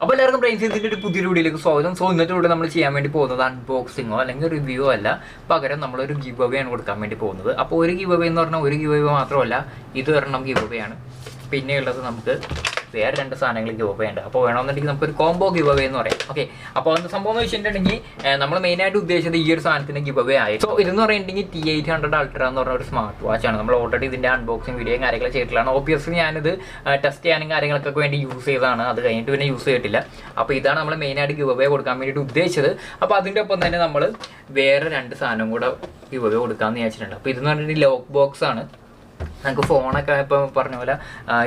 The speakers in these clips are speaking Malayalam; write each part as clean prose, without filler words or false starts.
അപ്പോൾ എല്ലാവർക്കും ബ്രെയിൻസിന്റെ ഒരു പുതിയൊരു വീഡിയോയിലേക്ക് സ്വാഗതം. സോ ഇന്നത്തെ വീഡിയോ നമ്മൾ ചെയ്യാൻ വേണ്ടി പോകുന്നത് അൺബോക്സിങ്ങോ അല്ലെങ്കിൽ റിവ്യൂ അല്ല, പകരം നമ്മളൊരു ഗിവ് അവേ ആണ് കൊടുക്കാൻ വേണ്ടി പോകുന്നത്. അപ്പോൾ ഒരു ഗിവ് അവേ എന്ന് പറഞ്ഞാൽ ഒരു ഗിവ് അവേ മാത്രമല്ല, ഇത് ഒരെണ്ണം ഗിവ് അവേ ആണ്. പിന്നെയുള്ളത് നമുക്ക് വേറെ രണ്ട് സാധനങ്ങൾ ഗിവ് അവേ ഉണ്ട്. അപ്പോൾ വേണമെന്നുണ്ടെങ്കിൽ നമുക്കൊരു കോംബോ ഗിവ് അവേ എന്ന് പറയാം. ഓക്കെ, അപ്പോൾ അത് സംഭവം എന്ന് വെച്ചിട്ടുണ്ടെങ്കിൽ നമ്മൾ മെയിനായിട്ട് ഉദ്ദേശിച്ചത് ഈ ഒരു സാധനത്തിന് ഗിവ് അവേ ആയി. സോ ഇതെന്ന് പറയുന്നുണ്ടെങ്കിൽ T800 Ultra എന്ന് പറഞ്ഞ ഒരു സ്മാർട്ട് വാച്ചാണ്. നമ്മൾ ഓൾറെഡി ഇതിൻ്റെ അൺബോക്സിങ് വീഡിയോയും കാര്യങ്ങളും ചെയ്തിട്ടുള്ളതാണ്. ഓബിയസ്ലി ഞാനിത് ടെസ്റ്റ് ചെയ്യാനും കാര്യങ്ങൾക്കൊക്കെ വേണ്ടി യൂസ് ചെയ്തതാണ്. അത് കഴിഞ്ഞിട്ട് പിന്നെ യൂസ് ചെയ്തിട്ടില്ല. അപ്പോൾ ഇതാണ് നമ്മൾ മെയിനായിട്ട് ഗിവ് അവേ കൊടുക്കാൻ വേണ്ടിയിട്ട് ഉദ്ദേശിച്ചത്. അപ്പോൾ അതിൻ്റെ ഒപ്പം തന്നെ നമ്മൾ വേറെ രണ്ട് സാധനം കൂടെ ഗിവ് അവേ കൊടുക്കാമെന്ന് വിചാരിച്ചിട്ടുണ്ട്. അപ്പോൾ ഇതെന്ന് പറഞ്ഞിട്ടുണ്ടെങ്കിൽ ലോക്ക് ബോക്സ് ആണ്. നമുക്ക് ഫോണൊക്കെ ഇപ്പോൾ പറഞ്ഞ പോലെ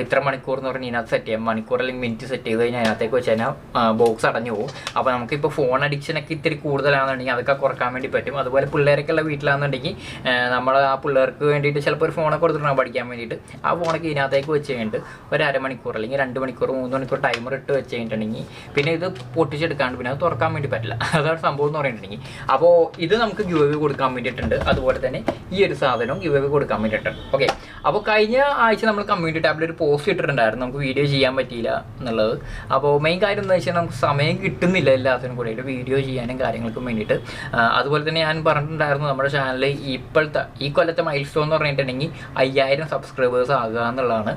ഇത്ര മണിക്കൂർ എന്ന് പറഞ്ഞാൽ ഇതിനകത്ത് സെറ്റ് ചെയ്യാം. മണിക്കൂർ അല്ലെങ്കിൽ മിനിറ്റ് സെറ്റ് ചെയ്ത് കഴിഞ്ഞാൽ അതിനകത്തേക്ക് വെച്ച് കഴിഞ്ഞാൽ ബോക്സ് അടഞ്ഞു പോകും. അപ്പോൾ നമുക്കിപ്പോൾ ഫോൺ അഡിക്ഷനൊക്കെ ഇത്തിരി കൂടുതലാണെന്നുണ്ടെങ്കിൽ അതൊക്കെ കുറക്കാൻ വേണ്ടി പറ്റും. അതുപോലെ പിള്ളേരൊക്കെ ഉള്ള വീട്ടിലാണെന്നുണ്ടെങ്കിൽ നമ്മൾ ആ പിള്ളേർക്ക് വേണ്ടിയിട്ട് ചിലപ്പോൾ ഒരു ഫോണൊക്കെ കൊടുത്തിട്ടുണ്ടാകും പഠിക്കാൻ വേണ്ടിയിട്ട്. ആ ഫോണൊക്കെ ഇതിനകത്തേക്ക് വെച്ച് കഴിഞ്ഞിട്ട് ഒരു അരമണിക്കൂർ അല്ലെങ്കിൽ 2 മണിക്കൂർ 3 മണിക്കൂർ ടൈമർ ഇട്ട് വെച്ച് കഴിഞ്ഞിട്ടുണ്ടെങ്കിൽ പിന്നെ ഇത് പൊട്ടിച്ചെടുക്കാണ്ട് പിന്നെ അത് തുറക്കാൻ വേണ്ടി പറ്റില്ല. അതാണ് സംഭവം എന്ന് പറഞ്ഞിട്ടുണ്ടെങ്കിൽ. അപ്പോൾ ഇത് നമുക്ക് ഗിവ് അവേ കൊടുക്കാൻ വേണ്ടിയിട്ടുണ്ട്. അതുപോലെ തന്നെ ഈ ഒരു സാധനവും ഗിവ് അവേ കൊടുക്കാൻ വേണ്ടിയിട്ടുണ്ട്. ഓക്കെ, അപ്പോൾ കഴിഞ്ഞ ആഴ്ച നമ്മൾ കമ്മ്യൂണിറ്റി ടാബിൽ ഒരു പോസ്റ്റ് ഇട്ടിട്ടുണ്ടായിരുന്നു, നമുക്ക് വീഡിയോ ചെയ്യാൻ പറ്റിയില്ല എന്നുള്ളത്. അപ്പോൾ മെയിൻ കാര്യം എന്താ വെച്ചാൽ നമുക്ക് സമയം കിട്ടുന്നില്ല എല്ലാത്തിനും കൂടിയിട്ട് വീഡിയോ ചെയ്യാനും കാര്യങ്ങൾക്കും വേണ്ടിയിട്ട്. അതുപോലെ തന്നെ ഞാൻ പറഞ്ഞിട്ടുണ്ടായിരുന്നു നമ്മുടെ ചാനലിൽ ഇപ്പോഴത്തെ ഈ കൊല്ലത്തെ മൈൽ സ്റ്റോൺ എന്ന് പറഞ്ഞിട്ടുണ്ടെങ്കിൽ 5000 സബ്സ്ക്രൈബേഴ്സ് ആകുക എന്നുള്ളതാണ്.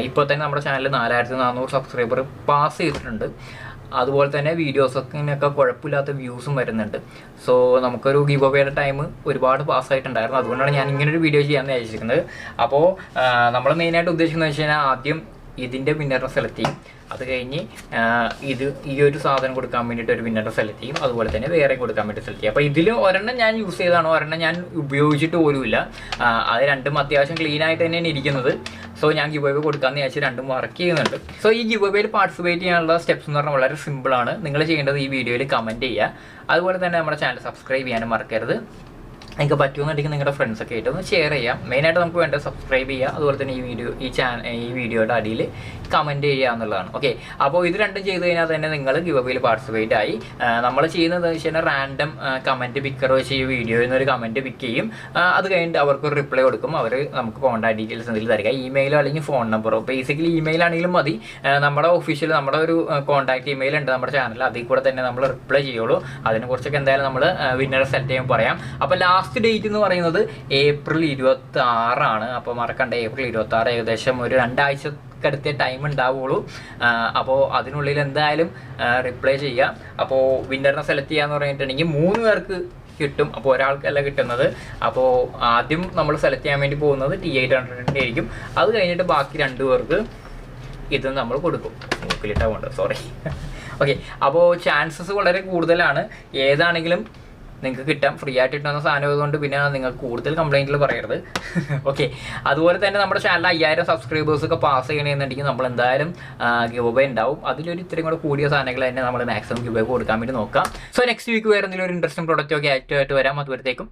ഇപ്പോൾ തന്നെ നമ്മുടെ ചാനൽ 4400 സബ്സ്ക്രൈബർ പാസ് ചെയ്തിട്ടുണ്ട്. അതുപോലെ തന്നെ വീഡിയോസൊക്കെ കുഴപ്പമില്ലാത്ത വ്യൂസും വരുന്നുണ്ട്. സോ നമുക്കൊരു ഗിവ് അവേയുടെ ടൈം ഒരുപാട് പാസ്സായിട്ടുണ്ടായിരുന്നു. അതുകൊണ്ടാണ് ഞാൻ ഇങ്ങനൊരു വീഡിയോ ചെയ്യാമെന്ന് വിചാരിച്ചിരിക്കുന്നത്. അപ്പോൾ നമ്മൾ മെയിനായിട്ട് ഉദ്ദേശിക്കുന്നത് വെച്ച് കഴിഞ്ഞാൽ ആദ്യം ഇതിൻ്റെ വിന്നറിനെ സെലക്ട് ചെയ്യും. അത് കഴിഞ്ഞ് ഈ ഒരു സാധനം കൊടുക്കാൻ വേണ്ടിയിട്ട് ഒരു വിന്നറെ സെലക്ട് ചെയ്യും. അതുപോലെ തന്നെ വേറെ കൊടുക്കാൻ വേണ്ടി സെലക്ട് ചെയ്യും. അപ്പോൾ ഇതിൽ ഒരെണ്ണം ഞാൻ യൂസ് ചെയ്തതാണ്, ഒരെണ്ണം ഞാൻ ഉപയോഗിച്ചിട്ട് പോലുമില്ല. അത് രണ്ടും അത്യാവശ്യം ക്ലീൻ ആയിട്ട് തന്നെയാണ് ഇരിക്കുന്നത്. സോ ഞാൻ ഗിവ് അവേ കൊടുക്കാമെന്ന് വിചാരിച്ച് രണ്ടും വർക്ക് ചെയ്യുന്നുണ്ട്. സോ ഈ ഗിവ് അവേയിൽ പാർട്ടിസിപ്പേറ്റ് ചെയ്യാനുള്ള സ്റ്റെപ്സ് എന്ന് പറഞ്ഞാൽ വളരെ സിമ്പിളാണ്. നിങ്ങൾ ചെയ്യേണ്ടത് ഈ വീഡിയോയിൽ കമൻറ്റ് ചെയ്യുക. അതുപോലെ തന്നെ നമ്മുടെ ചാനൽ സബ്സ്ക്രൈബ് ചെയ്യാനും മറക്കരുത്. നിങ്ങൾക്ക് പറ്റുമെന്നുണ്ടെങ്കിൽ നിങ്ങളുടെ ഫ്രണ്ട്സൊക്കെ ആയിട്ട് ഒന്ന് ഷെയർ ചെയ്യാം. മെയിനായിട്ട് നമുക്ക് വേണ്ടത് സബ്സ്ക്രൈബ് ചെയ്യുക. അതുപോലെ തന്നെ ഈ വീഡിയോയുടെ അടിയിൽ കമൻറ്റ് ചെയ്യുക എന്നുള്ളതാണ്. ഓക്കെ, അപ്പോൾ ഇത് രണ്ടും ചെയ്ത് കഴിഞ്ഞാൽ തന്നെ നിങ്ങൾ ഗിവ് അവേയിൽ പാർട്ടിസിപ്പേറ്റ് ആയി. നമ്മൾ ചെയ്യുന്നത് വെച്ച് കഴിഞ്ഞാൽ റാൻഡം കമൻറ്റ് പിക്കർ വെച്ച് ഈ വീഡിയോയിൽ നിന്നൊരു കമൻറ്റ് പിക്ക് ചെയ്യും. അത് കഴിഞ്ഞിട്ട് അവർക്കൊരു റിപ്ലൈ കൊടുക്കും. അവർ നമുക്ക് കോൺടാക്ട് ഡീറ്റെയിൽസ് എന്തെങ്കിലും തരിക, ഇമെയിലോ അല്ലെങ്കിൽ ഫോൺ നമ്പറോ. ബേസിക്കലി ഇമെയിൽ ആണെങ്കിലും മതി. നമ്മുടെ ഒഫീഷ്യൽ നമ്മുടെ ഒരു കോൺടാക്ട് ഇമെയിൽ ഉണ്ട് നമ്മുടെ ചാനലിൽ, അതിൽ കൂടെ തന്നെ നമ്മൾ റിപ്ലൈ ചെയ്യുള്ളൂ. അതിനെക്കുറിച്ചൊക്കെ എന്തായാലും നമ്മൾ വിന്നറെ സെലക്ട് ചെയ്യാൻ പറയാം. അപ്പോൾ ലാസ്റ്റ് ഡേറ്റ് എന്ന് പറയുന്നത് ഏപ്രിൽ 26 അപ്പോൾ മറക്കണ്ട, ഏപ്രിൽ 26 ഏകദേശം ഒരു 2 ആഴ്ചക്കടുത്തേ ടൈം ഉണ്ടാവുള്ളൂ. അപ്പോൾ അതിനുള്ളിൽ എന്തായാലും റിപ്ലൈ ചെയ്യാം. അപ്പോൾ വിന്നറിനെ സെലക്ട് ചെയ്യാന്ന് പറഞ്ഞിട്ടുണ്ടെങ്കിൽ 3 പേർക്ക് കിട്ടും. അപ്പോൾ ഒരാൾക്കല്ല കിട്ടുന്നത്. അപ്പോൾ ആദ്യം നമ്മൾ സെലക്ട് ചെയ്യാൻ വേണ്ടി പോകുന്നത് T800 ആയിരിക്കും. അത് കഴിഞ്ഞിട്ട് ബാക്കി 2 പേർക്ക് ഇത് നമ്മൾ കൊടുക്കും. മൂക്കിലിട്ടാവുണ്ട്, സോറി. ഓക്കെ, അപ്പോൾ ചാൻസസ് വളരെ കൂടുതലാണ്. ഏതാണെങ്കിലും നിങ്ങൾക്ക് കിട്ടാം. ഫ്രീ ആയിട്ട് കിട്ടുന്ന സാധനം ആയതുകൊണ്ട് പിന്നെ നിങ്ങൾക്ക് കൂടുതൽ കംപ്ലയിൻറ്റിൽ പറയരുത്. ഓക്കെ, അതുപോലെ തന്നെ നമ്മുടെ ചാനൽ 5000 സബ്സ്ക്രൈബേഴ്സൊക്കെ പാസ് ചെയ്യണമെന്നുണ്ടെങ്കിൽ നമ്മൾ എന്തായാലും ഗിവ് അവേ ഉണ്ടാവും. അതിലൊരു ഇത്രയും കൂടെ കൂടിയ സാധനങ്ങൾ തന്നെ നമ്മൾ മാക്സിമം ഗിവ് അവേ കൊടുക്കാൻ വേണ്ടി നോക്കാം. സോ നെക്സ്റ്റ് വീക്ക് വേറെ എന്തെങ്കിലും ഒരു ഇൻട്രസ്റ്റിംഗ് പ്രൊഡക്റ്റ് ഒക്കെ ആയിട്ട് വരാം. അതുവരത്തേക്കും